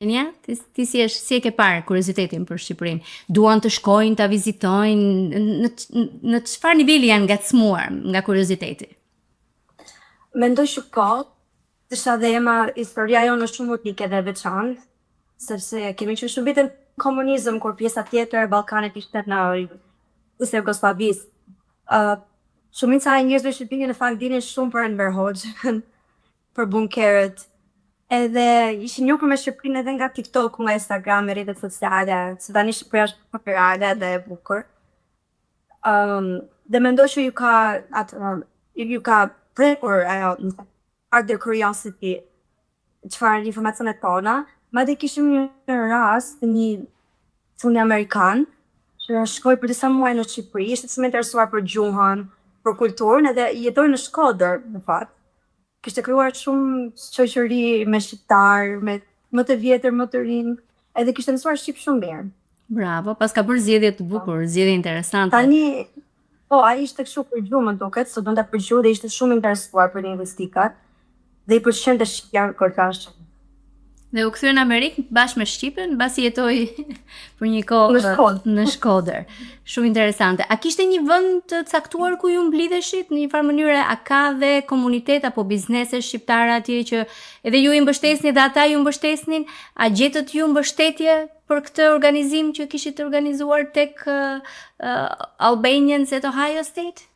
Enja, ti si e ke parë kuriozitetin për Shqipërinë? Duan të shkojnë, ta vizitojnë, në çfarë niveli janë ngacmuar nga kurioziteti? Mendoj që ka, disa dhe historia jonë është shumë utike dhe veçantë, sepse kemi që shërbitën komunizëm, kur pjesa tjetër e Ballkanit ishte në Jugosllavisë. Shumica e njerëzve shqiptarë në fakt dinin shumë për Enver Hoxhën, për bunkerët. Edhe ishin njohur me Shqipërinë edhe nga TikTok, nga Instagram, me rrjetet sociale, se tani Shqipëria është popullare dhe e bukur. Dhe mendoj që ju ka prekur out their curiosity çfarë informacionet tona. Madje kishim një rast një çuni amerikan që shkoi për disa muaj në Shqipëri, ishte shumë interesuar për gjuhën, për kulturën edhe jetoi në Shkodër, në fakt. Kishte krijuar shumë shoqëri me shqiptar, me më të vjetër, më të rinj, edhe kishte mësuar shqip shumë mirë. Bravo, pas ka bërë zgjedhje të bukur, zgjedhje interesante. Tani, ai ishte kështu për gjuhën duket, studenta për gjuhë dhe ishte shumë interesuar për lingvistikat dhe i pëlqente shqipja kërkashëm. Dhe u kthye në Amerikë bashkë me Shqipen, mbasi jetoi për një kohë në Shkodër. Shumë interesante. A kishte një vend të caktuar ku ju mblidheshit në një farë mënyrë? A ka dhe komunitet apo biznese shqiptare atje që edhe ju i mbështesni dhe ata ju mbështesnin? A gjetët ju mbështetje për këtë organizim që kishit organizuar tek Albanians at Ohio State?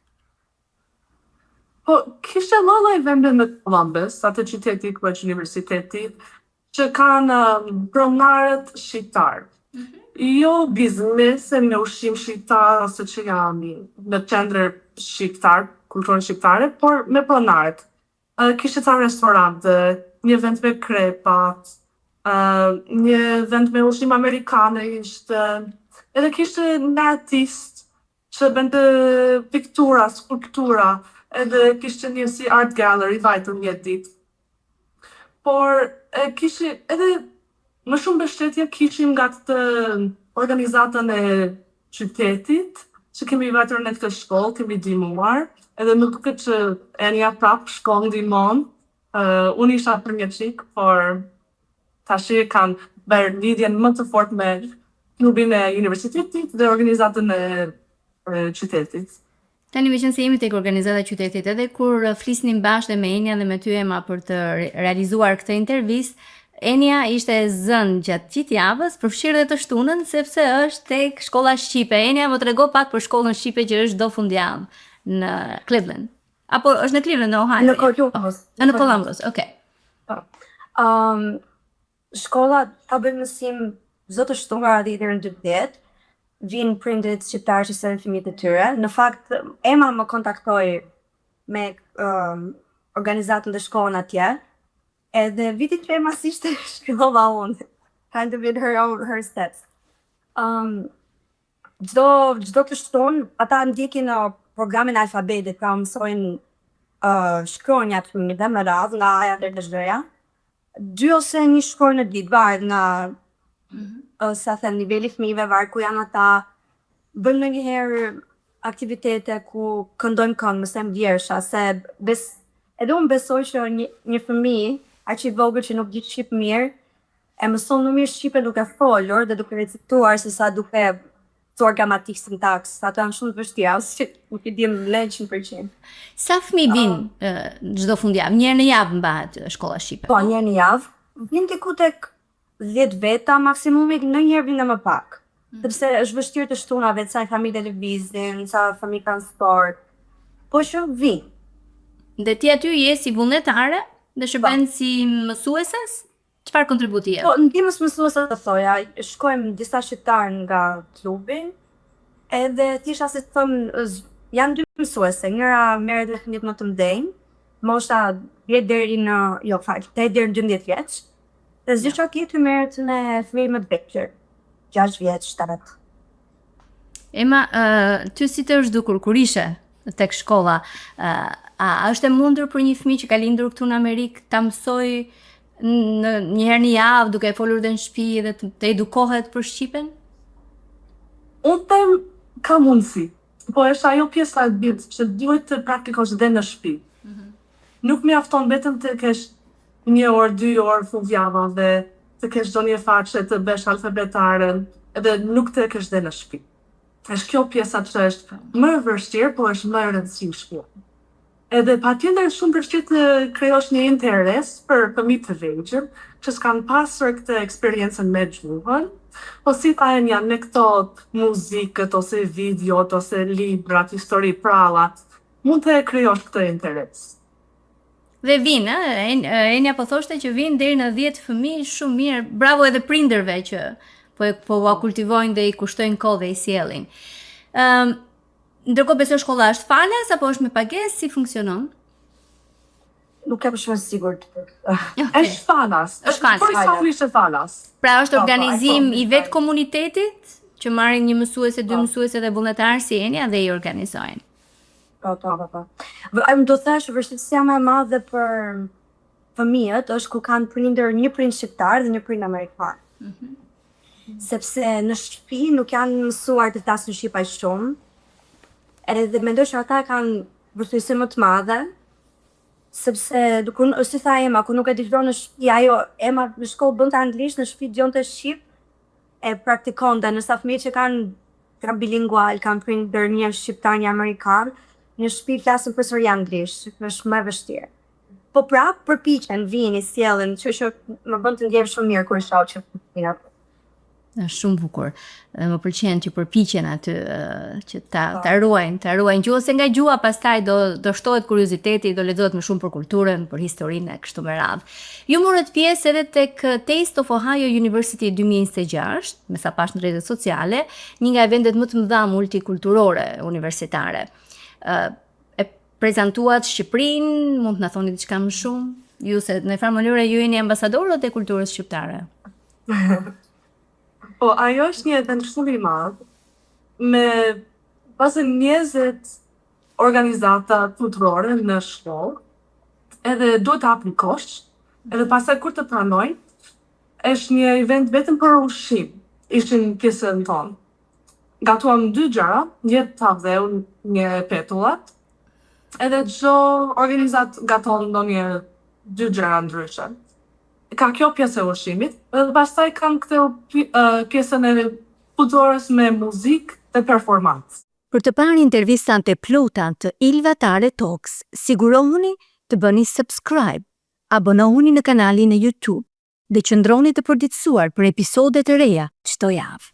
Po, kishte lloj vende në Columbus, atë qyteti ku është universiteti, që kanë pronarët shqiptar. Jo biznese me ushqim shqiptar ose që janë në qendër shqiptar, kulturën shqiptare, por me pronarët. Kishte ca restorante, një vend me krepat, një vend me ushqim amerikane ishte, edhe kishte një artist që bënte piktura, skulptura, edhe kishte një si art gallery vajtur një ditë. Por kishim edhe më shumë mbështetje kishim nga këtë organizatën e qytetit, që kemi vajtur në këtë shkollë, kemi ndihmuar, edhe më duket që Enja prap shkon ndihmon. Unë isha për një çik, por tash kanë bërë lidhjen më të fortë me klubin e universitetit dhe organizatën e qytetit. Tani me qenë se jemi tek organizata e qytetit, edhe kur flisnim bashkë dhe me Enja dhe me ty Ema për të realizuar këtë intervistë, Enja ishte zënë gjatë gjithë javës, përfshirë dhe të shtunën, sepse është tek shkolla shqipe. Enja më trego pak për shkollën shqipe që është do fundjavë në Cleveland. Apo është në Cleveland, në Ohio? Në Columbus. Në Columbus, okay. Shkolla ka bërë mësim çdo të shtunë deri në 12. Vinë prindrit shqiptarë që sërën fëmijët e tyre. Në fakt, Ema më kontaktoi me organizatën dhe shkollën atje, edhe vitit që Ema s'ishte shkolla unë. Kind of in her steps. Çdo të shtunë, ata ndjekin programin alfabetit, pra mësojnë shkronjat fëmijëve me radhë nga A deri në Z. 2 ose 1 shkronjë në ditë, varet nga sa them niveli fëmijëve, varet ku janë ata. Bëjmë ndonjëherë aktivitete ku këndojmë këngë, mësojmë vjersha, se edhe unë besoj që një fëmijë aq i vogël që nuk di shqip mirë, e mëson më mirë shqipen duke folur dhe duke recituar se sa duke thuar gramatikë, sintaks. Ato janë shumë të vështira, ose nuk i dim 100%. Sa fëmijë vinë çdo fundjavë? Një herë në javë mbahet shkolla shqipe? Po, një herë në javë. Vinë diku tek 10 veta, maksimumi ndonjëherë vinë më pak. Sepse është vështirë të shtunave, ca familje lëvizin, ca familje kanë sport. Po që vinë. Dhe ti aty je si vullnetare dhe shërben si mësueses? Çfarë kontributi jep? Po, ndihmës mësuese të thoja, shkojmë disa shqiptarë nga klubi, edhe tisha se të thëmë, janë 2 mësuese, njëra merret me fëmijët më të mëdhenj, mosha 10 deri në 12 vjeç, dhe zgjidhja tjetër merret me fëmijë më të vegjël, 6 vjeç, 7. Ema, ty si të është dukur kur ishe tek shkolla, a është e mundur për një fëmijë që ka lindur këtu në Amerikë ta mësoj në një herë në javë duke e folur dhe në shtëpi dhe të edukohet për shqipen? Unë them ka mundësi, po është ajo pjesa e dytë që duhet të praktikosh dhe në shtëpi. Nuk mjafton vetëm të kesh 1 orë, 2 orë fundjava dhe të kesh ndonjë faqe të bësh alfabetaren, edhe nuk të kesh dhe në shtëpi. Është kjo pjesa që është më e vështirë, po është më e rëndësishme. Edhe patjetër shumë vështirë të krijosh një interes për fëmijë të vegjël, që s'kan pasur këtë eksperiencën me gjuhën, po si ta janë me këto muzikët, ose videot, ose librat, histori prallat, mund të krijosh këtë interes. Dhe vinë, Enja po thoshte që vinë deri në 10 fëmijë, shumë mirë. Bravo edhe prindërve që po ua kultivojnë dhe i kushtojnë kohë dhe i sjellin. Ndërkohë besoj shkolla është falas apo është me pagesë, si funksionon? Nuk jam shumë e sigurt. Është falas. Është falas. Pra është organizim i vetë komunitetit që marrin një mësuese, dy mësuese dhe vullnetar si Enja dhe i organizojnë. Po. Më do thash vështirësia më e madhe për fëmijët është ku kanë prindër, një prind shqiptar dhe një prind amerikan. Sepse në shtëpi nuk janë mësuar të flasin shqip aq shumë. Edhe mendoj që ata kanë vështirësi më të madhe, sepse si tha Ema, ku nuk e dëgjon në shtëpi, ajo Ema në shkollë bënte anglisht, në shtëpi dëgjonte shqip, e praktikonte. Nësa fëmijët që kanë bilingual, kanë prindër një shqiptar, një amerikan, në shtëpi flasin përsëri anglisht, është më e vështirë. Po prapë përpiqen, vinë, sjellin, që më bën të ndjem shumë mirë kur shoh që fëmijët. Është shumë bukur. Më pëlqen që përpiqen aty që ta ruajnë gjuhën, se nga gjuha pastaj do shtohet kurioziteti, do lexohet më shumë për kulturën, për historinë e kështu me radhë. Ju morët pjesë edhe tek Taste of Ohio University 2026, me sa pash në rrjetet sociale, një nga eventet më të mëdha multikulturore universitare. E prezantuat Shqipërinë, mund të na thoni diçka më shumë? Ju se në farë mënyrë ju jeni ambasadorët e kulturës shqiptare. Po, ajo është një event shumë i madh, me pasë 20 organizata kulturore në shkollë, edhe duhet të aplikosh, edhe pastaj kur të pranojnë, është një event vetëm për ushqim, ishin pjesën tonë. Gatuam 2 gjëra, një tavë një petullat, edhe çdo organizat gaton ndonjë 2 gjëra ndryshe. Ka kjo pjesë e ushqimit, dhe pastaj kanë këtë pjesën e kulturës me muzikë dhe performancë. Për të parë intervistat e plota të Ilva Tare Talks, sigurohuni të bëni subscribe, abonohuni në kanalin e YouTube dhe qëndroni të përditësuar për episode të reja çdo javë.